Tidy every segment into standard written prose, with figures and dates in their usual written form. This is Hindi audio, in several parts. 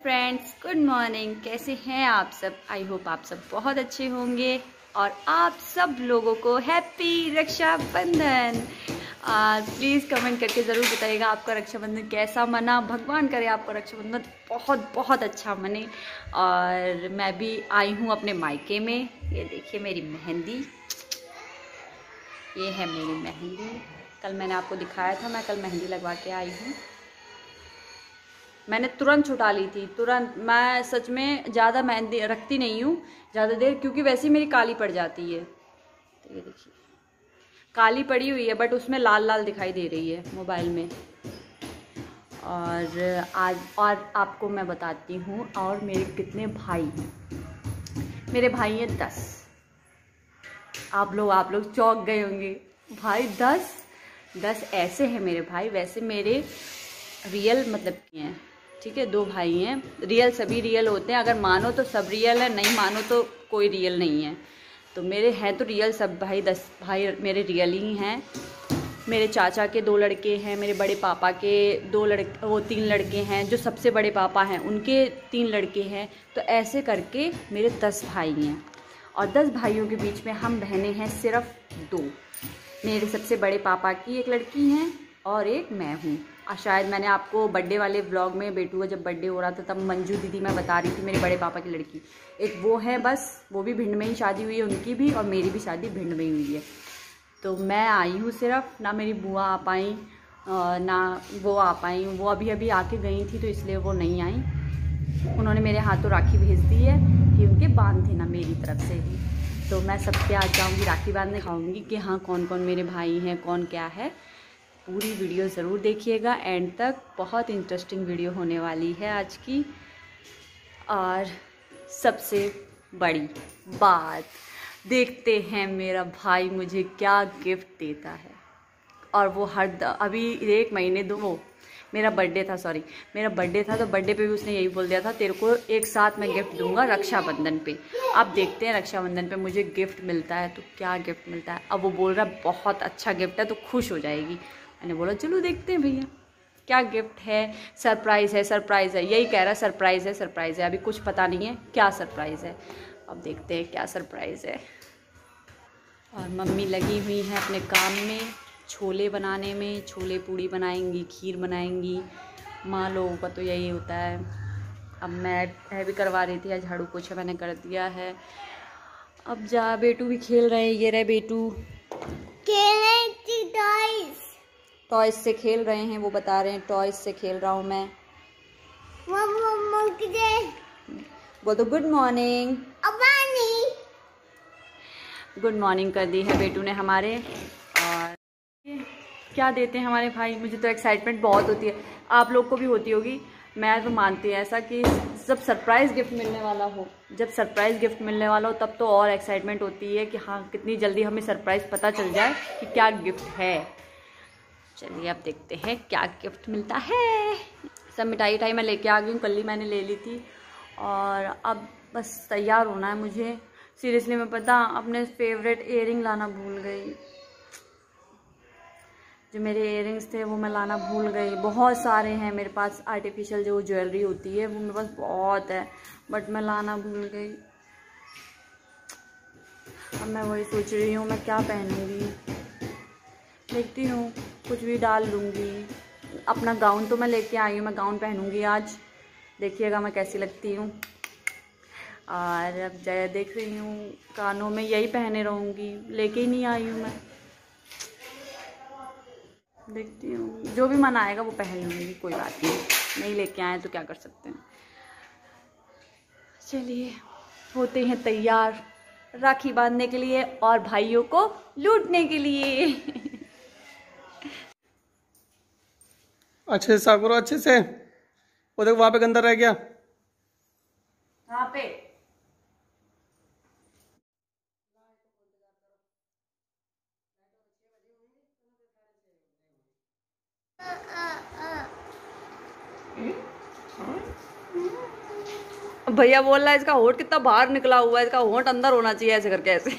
Friends, good morning. कैसे हैं आप सब? आई होप आप सब बहुत अच्छे होंगे और आप सब लोगों को हैप्पी रक्षाबंधन। प्लीज़ कमेंट करके ज़रूर बताइएगा आपका रक्षाबंधन कैसा मना। भगवान करे आपका रक्षाबंधन बहुत बहुत अच्छा मने। और मैं भी आई हूँ अपने मायके में। ये देखिए मेरी मेहंदी, ये है मेरी मेहंदी। कल मैंने आपको दिखाया था, मैं कल मेहंदी लगवा के आई हूँ। मैंने तुरंत छुटा ली थी, तुरंत। मैं सच में ज़्यादा मेहंदी रखती नहीं हूँ ज़्यादा देर, क्योंकि वैसे ही मेरी काली पड़ जाती है। तो ये देखिए काली पड़ी हुई है, बट उसमें लाल लाल दिखाई दे रही है मोबाइल में। और आज और आपको मैं बताती हूँ और मेरे कितने भाई हैं। मेरे भाई हैं 10। आप लोग चौंक गए होंगे, भाई 10 ऐसे हैं मेरे भाई। वैसे मेरे रियल मतलब हैं, ठीक है, 2 भाई हैं। रियल सभी रियल होते हैं, अगर मानो तो सब रियल है, नहीं मानो तो कोई रियल नहीं है। तो मेरे हैं तो रियल सब भाई, 10 भाई मेरे रियल ही हैं। मेरे चाचा के 2 लड़के हैं, मेरे बड़े पापा के 3 लड़के हैं, जो सबसे बड़े पापा हैं उनके 3 लड़के हैं। तो ऐसे करके मेरे 10 भाई हैं। और 10 भाइयों के बीच में हम बहनें हैं सिर्फ 2। मेरे सबसे बड़े पापा की एक लड़की हैं और एक मैं हूँ। और शायद मैंने आपको बर्थडे वाले व्लॉग में, बेटू का जब बर्थडे हो रहा था तब मंजू दीदी मैं बता रही थी, मेरे बड़े पापा की लड़की। एक वो है बस, वो भी भिंड में ही शादी हुई है उनकी भी, और मेरी भी शादी भिंड में ही हुई है। तो मैं आई हूँ सिर्फ, ना मेरी बुआ आ पाई ना वो आ पाई। वो अभी अभी आके गई थी तो इसलिए वो नहीं आई। उन्होंने मेरे हाथों राखी भेज दी है कि उनके बांध देना मेरी तरफ से ही। तो मैं सबके आज जाऊँगी राखी बांधने, दिखाऊँगी कि हाँ कौन कौन मेरे भाई हैं, कौन क्या है। पूरी वीडियो ज़रूर देखिएगा एंड तक, बहुत इंटरेस्टिंग वीडियो होने वाली है आज की। और सबसे बड़ी बात, देखते हैं मेरा भाई मुझे क्या गिफ्ट देता है। और वो अभी 1 महीने वो मेरा बर्थडे था, मेरा बर्थडे था, तो बर्थडे पे भी उसने यही बोल दिया था तेरे को एक साथ मैं गिफ्ट दूंगा रक्षाबंधन पे। अब देखते हैं रक्षाबंधन पे मुझे गिफ्ट मिलता है तो क्या गिफ्ट मिलता है। अब वो बोल रहा है बहुत अच्छा गिफ्ट है तो खुश हो जाएगी। मैंने बोला चलो देखते हैं भैया क्या गिफ्ट है। सरप्राइज़ है, यही कह रहा है सरप्राइज़ है। अभी कुछ पता नहीं है क्या सरप्राइज़ है, अब देखते हैं क्या सरप्राइज़ है। और मम्मी लगी हुई हैं अपने काम में, छोले बनाने में। छोले पूड़ी बनाएंगी, खीर बनाएंगी। माँ लोगों का तो यही होता है। अब मैं भी करवा रही थी, झाड़ू पोछा मैंने कर दिया है। अब बेटू भी खेल रहे हैं, ये रहे बेटू टॉयज से खेल रहे हैं। वो बता रहे हैं टॉयज से खेल रहा हूँ मैं। वो तो गुड मॉर्निंग कर दी है बेटू ने हमारे। और क्या देते हैं हमारे भाई, मुझे तो एक्साइटमेंट बहुत होती है, आप लोग को भी होती होगी। मैं तो मानती हूँ ऐसा कि जब सरप्राइज़ गिफ्ट मिलने वाला हो तब तो और एक्साइटमेंट होती है कि हाँ कितनी जल्दी हमें सरप्राइज़ पता चल जाए कि क्या गिफ्ट है। चलिए अब देखते हैं क्या गिफ्ट मिलता है। सब मिठाई मैं लेके आ गई हूँ, कल ही मैंने ले ली थी। और अब बस तैयार होना है मुझे। सीरियसली मैं पता अपने फेवरेट इयररिंग लाना भूल गई। जो मेरे इयररिंग्स थे वो मैं लाना भूल गई। बहुत सारे हैं मेरे पास, आर्टिफिशियल जो ज्वेलरी होती है वो मेरे पास बहुत है, बट मैं लाना भूल गई। अब मैं वही सोच रही हूँ मैं क्या पहनूंगी। देखती हूँ कुछ भी डाल लूँगी। अपना गाउन तो मैं लेके आई हूँ, मैं गाउन पहनूंगी आज, देखिएगा मैं कैसी लगती हूँ। और अब देख रही हूँ कानों में यही पहने रहूँगी, लेके ही नहीं आई हूँ मैं। देखती हूँ जो भी मन आएगा वो पहन लूँगी, कोई बात नहीं लेके आए तो क्या कर सकते हैं। चलिए होते हैं तैयार राखी बांधने के लिए और भाइयों को लूटने के लिए। अच्छे से साफ करो, अच्छे से। वो देखो वहां पे गंदा रह गया। कहाँ पे? भैया बोल रहा है इसका होंठ कितना बाहर निकला हुआ है, इसका होंठ अंदर होना चाहिए ऐसे करके ऐसे।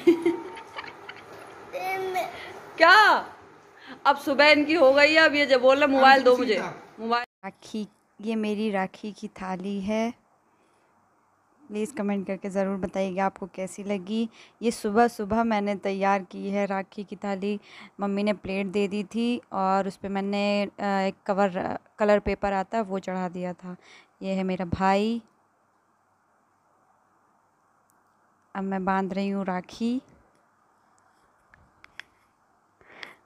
क्या अब सुबह इनकी हो गई है। अब ये जब बोल रहा मोबाइल दो मुझे, मोबाइल। राखी ये मेरी राखी की थाली है। प्लीज़ कमेंट करके ज़रूर बताइएगा आपको कैसी लगी। ये सुबह सुबह मैंने तैयार की है राखी की थाली। मम्मी ने प्लेट दे दी थी और उस पे मैंने एक कलर पेपर आता है वो चढ़ा दिया था। ये है मेरा भाई। अब मैं बांध रही हूँ राखी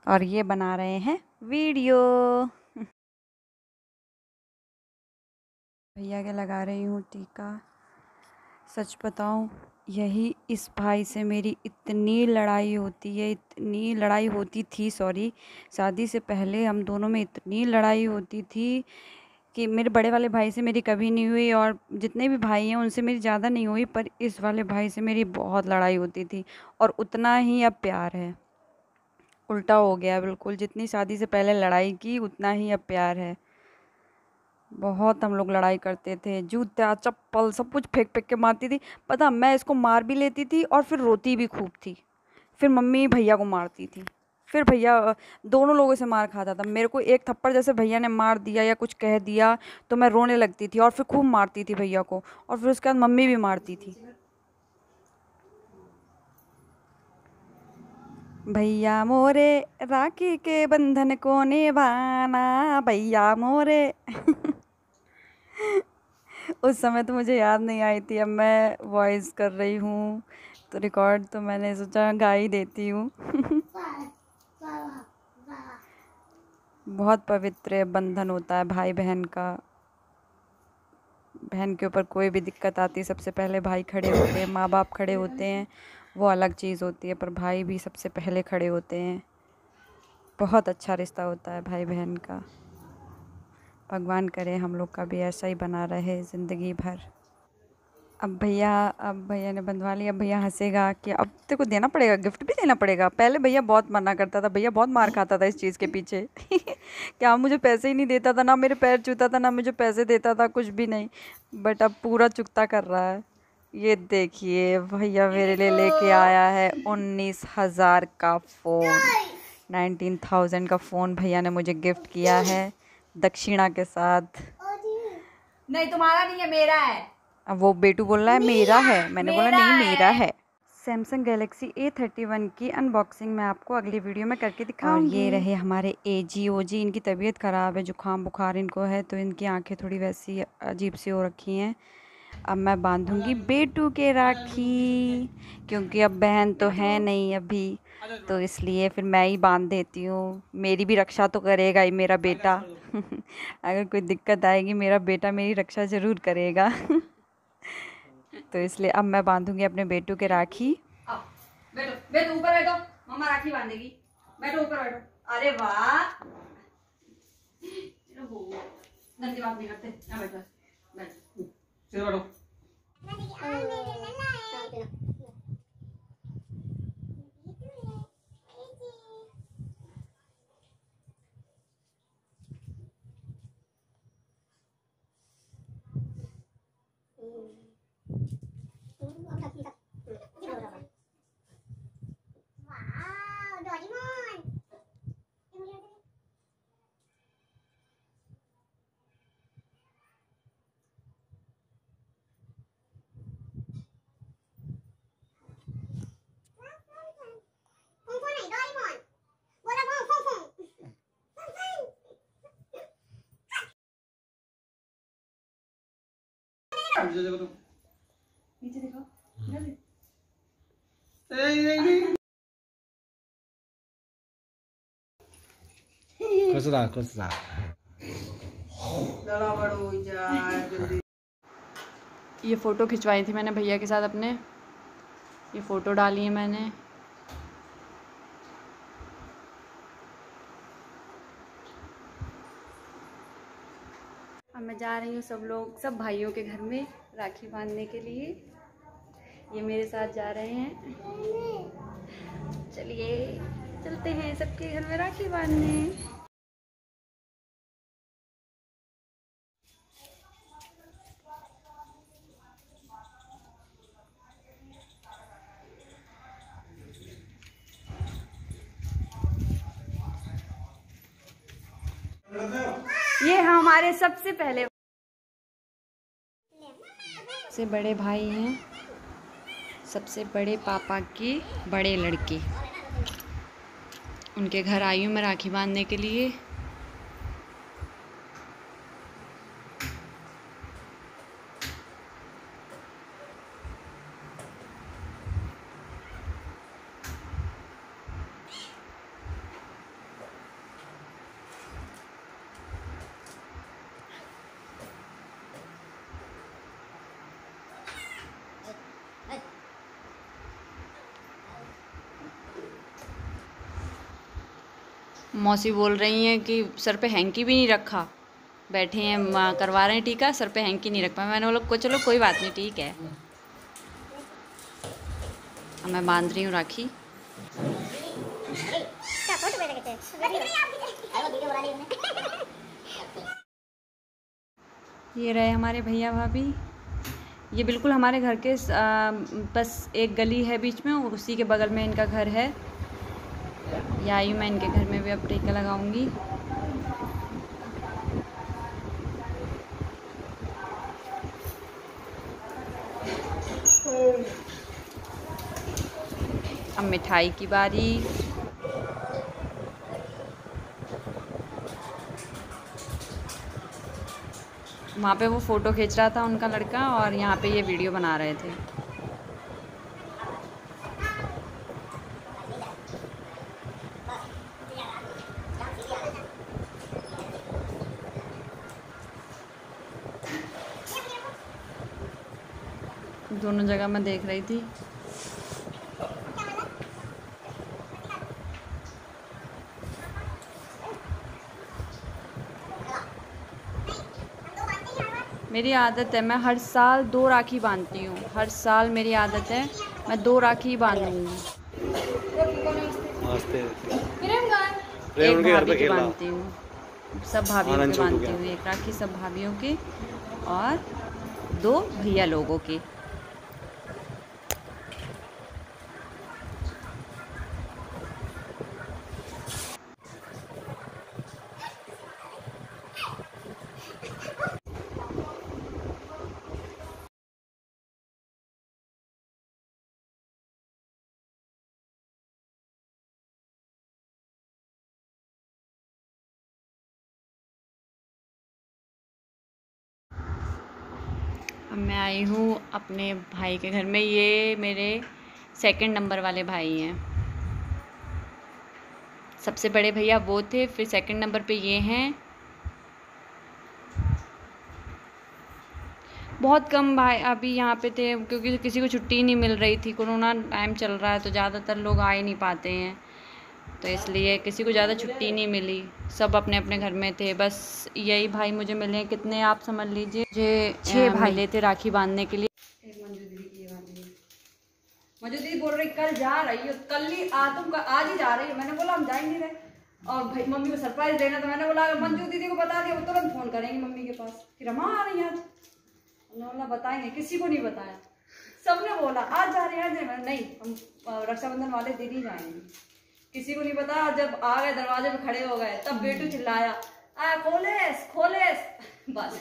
और ये बना रहे हैं वीडियो। भैया के लगा रही हूँ टीका। सच बताऊँ, यही इस भाई से मेरी इतनी लड़ाई होती है, इतनी लड़ाई होती थी, सॉरी, शादी से पहले हम दोनों में इतनी लड़ाई होती थी कि मेरे बड़े वाले भाई से मेरी कभी नहीं हुई और जितने भी भाई हैं उनसे मेरी ज़्यादा नहीं हुई, पर इस वाले भाई से मेरी बहुत लड़ाई होती थी और उतना ही अब प्यार है। उल्टा हो गया बिल्कुल, जितनी शादी से पहले लड़ाई की उतना ही अब प्यार है। बहुत हम लोग लड़ाई करते थे, जूता चप्पल सब कुछ फेंक फेंक के मारती थी। पता, मैं इसको मार भी लेती थी और फिर रोती भी खूब थी। फिर मम्मी भैया को मारती थी, फिर भैया दोनों लोगों से मार खाता था। मेरे को एक थप्पड़ जैसे भैया ने मार दिया या कुछ कह दिया तो मैं रोने लगती थी और फिर खूब मारती थी भैया को, और फिर उसके बाद मम्मी भी मारती थी। भैया मोरे राखी के बंधन को निभाना, भैया मोरे। उस समय तो मुझे याद नहीं आई थी, अब मैं वॉइस कर रही हूँ तो रिकॉर्ड, तो मैंने सोचा गा ही देती हूँ। बहुत पवित्र बंधन होता है भाई बहन का। बहन के ऊपर कोई भी दिक्कत आती है सबसे पहले भाई खड़े होते हैं, माँ बाप खड़े होते हैं, वो अलग चीज़ होती है, पर भाई भी सबसे पहले खड़े होते हैं। बहुत अच्छा रिश्ता होता है भाई बहन का। भगवान करे हम लोग का भी ऐसा ही बना रहे ज़िंदगी भर। अब भैया ने बंधवा लिया। अब भैया हंसेगा कि अब तेरे को देना पड़ेगा, गिफ्ट भी देना पड़ेगा। पहले भैया बहुत मना करता था, भैया बहुत मार खाता था इस चीज़ के पीछे। क्या मुझे पैसे ही नहीं देता था, ना मेरे पैर छूता था, ना मुझे पैसे देता था, कुछ भी नहीं। बट अब पूरा चुकता कर रहा है। ये देखिए भैया मेरे लिए लेके आया है 19,000 का फ़ोन। 19,000 का फ़ोन भैया ने मुझे गिफ्ट किया है दक्षिणा के साथ। नहीं तुम्हारा नहीं है, मेरा है। अब वो बेटू बोल रहा है मेरा है, मैंने बोला नहीं मेरा है। सैमसंग गैलेक्सी A31 की अनबॉक्सिंग मैं आपको अगली वीडियो में करके दिखाऊंगी। और ये रहे हमारे AG इनकी तबीयत ख़राब है, जुकाम बुखार इनको है, तो इनकी आंखें थोड़ी वैसी अजीब सी हो रखी हैं। अब मैं बांधूंगी बेटू के राखी, क्योंकि अब बहन तो है नहीं अभी, तो इसलिए फिर मैं ही बांध देती हूँ। मेरी भी रक्षा तो करेगा ही मेरा बेटा। अगर कोई दिक्कत आएगी मेरा बेटा मेरी रक्षा ज़रूर करेगा। तो इसलिए अब मैं बांधूंगी अपने बेटू के राखी। बैठो बैठो, ऊपर बैठो, मम्मा राखी बांधेगी। बैठो ऊपर बैठो। अरे वाह, गंदी बात नहीं करते। बैठो बैठो। नीचे देखो, ये फ़ोटो खिंचवाई थी मैंने भैया के साथ अपने, ये फ़ोटो डाली है मैंने। अब मैं जा रही हूँ सब भाइयों के घर में राखी बांधने के लिए। ये मेरे साथ जा रहे हैं। चलिए चलते हैं सबके घर में राखी बांधने। ये हमारे सबसे पहले सबसे बड़े भाई हैं, सबसे बड़े पापा के बड़े लड़के। उनके घर आई हूँ मैं राखी बांधने के लिए। मौसी बोल रही हैं कि सर पे हैंकी भी नहीं रखा, बैठे हैं करवा रहे हैं टीका, सर पे हैंकी नहीं रख पाए। मैंने बोला को चलो कोई बात नहीं, ठीक है। अब मैं बांध रही हूँ राखी। ये रहे हमारे भैया भाभी। ये बिल्कुल हमारे घर के बस एक गली है बीच में, और उसी के बगल में इनका घर है। या आई हूँ मैं इनके घर में भी अब टीका लगाऊंगी। अब मिठाई की बारी। वहाँ पे वो फ़ोटो खींच रहा था उनका लड़का, और यहाँ पे ये वीडियो बना रहे थे। दोनों जगह मैं देख रही थी। मेरी आदत है, मैं हर साल 2 राखी बांधती हूँ। हर साल मेरी आदत है, मैं 2 राखी बांधूंगी। एक भाभी की बांधती हूँ, सब भाभियों के बांधती हूँ। एक राखी सब भाभियों के और 2 भैया लोगों के। अब मैं आई हूँ अपने भाई के घर में। ये मेरे सेकंड नंबर वाले भाई हैं। सबसे बड़े भैया वो थे, फिर सेकंड नंबर पे ये हैं। बहुत कम भाई अभी यहाँ पे थे, क्योंकि किसी को छुट्टी नहीं मिल रही थी। कोरोना टाइम चल रहा है तो ज़्यादातर लोग आ ही नहीं पाते हैं, तो इसलिए किसी को ज़्यादा छुट्टी नहीं मिली। सब अपने अपने घर में थे। बस यही भाई मुझे मिले। कितने आप समझ लीजिए, मुझे 6 भाई मिले थे राखी बांधने के लिए। मंजू दीदी बोल रही कल जा रही हो, कल ही तुम आज ही जा रही हो। मैंने बोला हम जाएंगे रहे, और भाई मम्मी को सरप्राइज देना, तो मैंने बोला मंजू दीदी को बता दिया, वो तुरंत फोन करेंगे मम्मी के पास कि रमा आ रही है आज। बोला बताएंगे, किसी को नहीं बताया। सबने बोला आज जा रहे हैं, आज नहीं, हम रक्षाबंधन वाले दिन ही जाएंगे। किसी को नहीं पता। जब आ गए दरवाजे पे खड़े हो गए, तब बेटू चिल्लाया खोलेस खोलेस। बस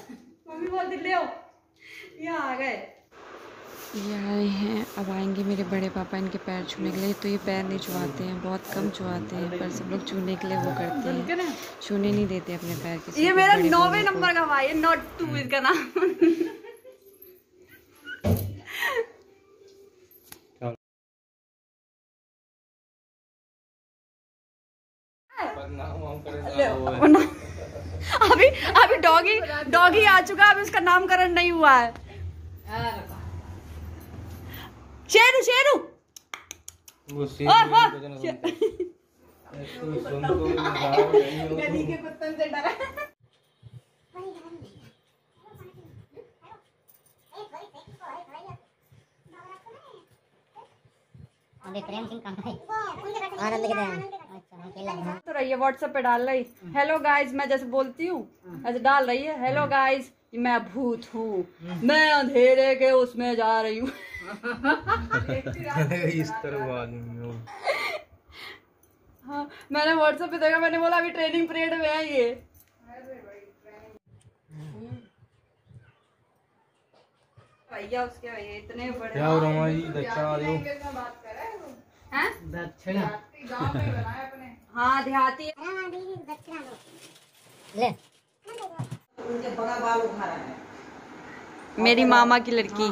मम्मी बोलती ले आओ, यहाँ आ गए। ये आए हैं, अब आएंगे मेरे बड़े पापा इनके पैर छूने के लिए। तो ये पैर नहीं छुआते हैं, बहुत कम छुआते हैं, पर सब लोग छूने के लिए वो करते हैं। छूने नहीं देते अपने पैर किसी। ये मेरा 9वें नंबर का भाई है, नॉट 2 इसका नाम। अभी अभी डॉगी आ चुका, अभी उसका नामकरण नहीं हुआ है। शेरू शेरू गली के कुत्तों से डरा। तो रही है व्हाट्सएप पे डाल रही हेलो गाइज, मैं जैसे बोलती हूँ ऐसे डाल रही है हेलो गाइज मैं भूत हूँ, मैं अंधेरे के उसमें जा रही हूँ। इस तरह आदमी। हाँ मैंने व्हाट्सएप पे देखा, मैंने बोला अभी ट्रेनिंग पीरियड में है ये। भैया उसके भैया इतने बड़े क्या हो रहा है दक्षिणा दो हैं? दक्षिणा हाँ देहाती मेरी मामा की लड़की।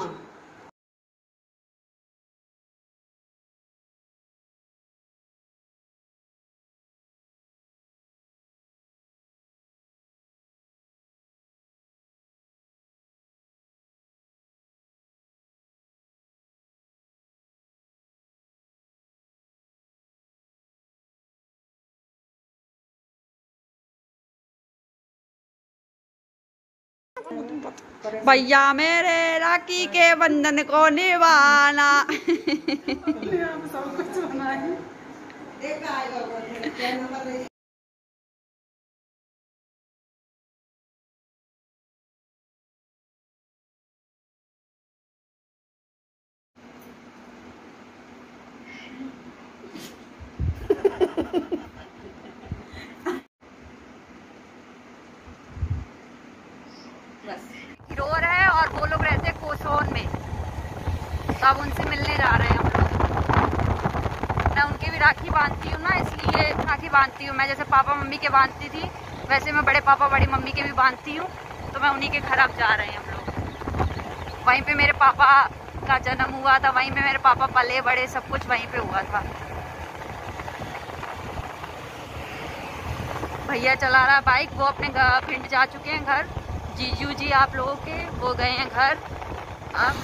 भैया मेरे राखी के बंधन को निभाना। रो रहे हैं और वो लोग रहते हैं कोसोन में, तो अब उनसे मिलने जा रहे हैं हम लोग। मैं उनके भी राखी बांधती हूँ ना, इसलिए राखी बांधती हूँ। मैं जैसे पापा मम्मी के बांधती थी वैसे मैं बड़े पापा बड़ी मम्मी के भी बांधती हूँ, तो मैं उन्हीं के घर अब जा रहे हैं हम लोग। वहीं पे मेरे पापा का जन्म हुआ था, वहीं पे मेरे पापा पले बड़े सब कुछ वहीं पे हुआ था। भैया चला रहा बाइक, वो अपने पिंड जा चुके हैं घर। जीजू जी आप लोगों के वो गए हैं घर। अब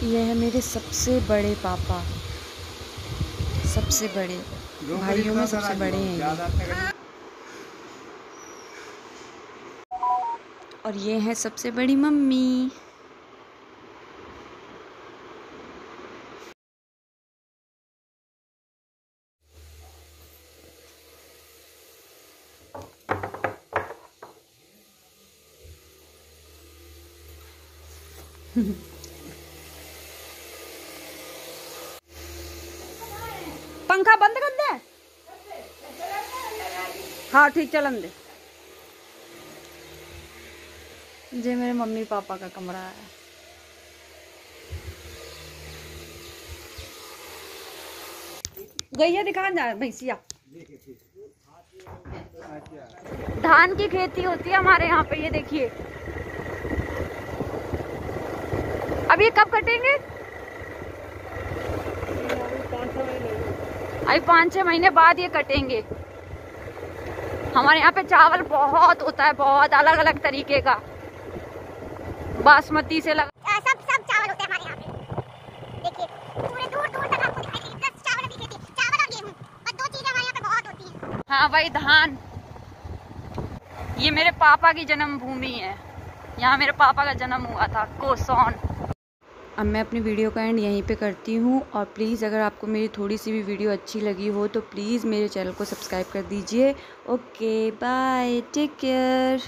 यह है मेरे सबसे बड़े पापा, सबसे बड़े भाइयों में सबसे बड़े हैं ये। और ये है सबसे बड़ी मम्मी। पंखा बंद कर दे। हाँ ठीक चलन दे। ये मेरे मम्मी पापा का कमरा है। गैया दिखा जा भैंसिया। धान की खेती होती है हमारे यहाँ पे, ये देखिए। अब ये कब कटेंगे? अभी 5-6 महीने बाद ये कटेंगे। हमारे यहाँ पे चावल बहुत होता है, बहुत अलग अलग तरीके का, बासमती से सब चावल होते हैं हमारे यहाँ पे। देखिए पूरे दूर दूर तक आपको दिखाई देगी चावल की खेती, चावल और गेहूं, बस 2 चीजें हमारे यहाँ पे बहुत होती हैं। हाँ भाई धान। ये मेरे पापा की जन्म भूमि है, यहाँ मेरे पापा का जन्म हुआ था, कोसोन। अब मैं अपनी वीडियो का एंड यहीं पे करती हूँ। और प्लीज़ अगर आपको मेरी थोड़ी सी भी वीडियो अच्छी लगी हो तो प्लीज़ मेरे चैनल को सब्सक्राइब कर दीजिए। Okay bye, take care.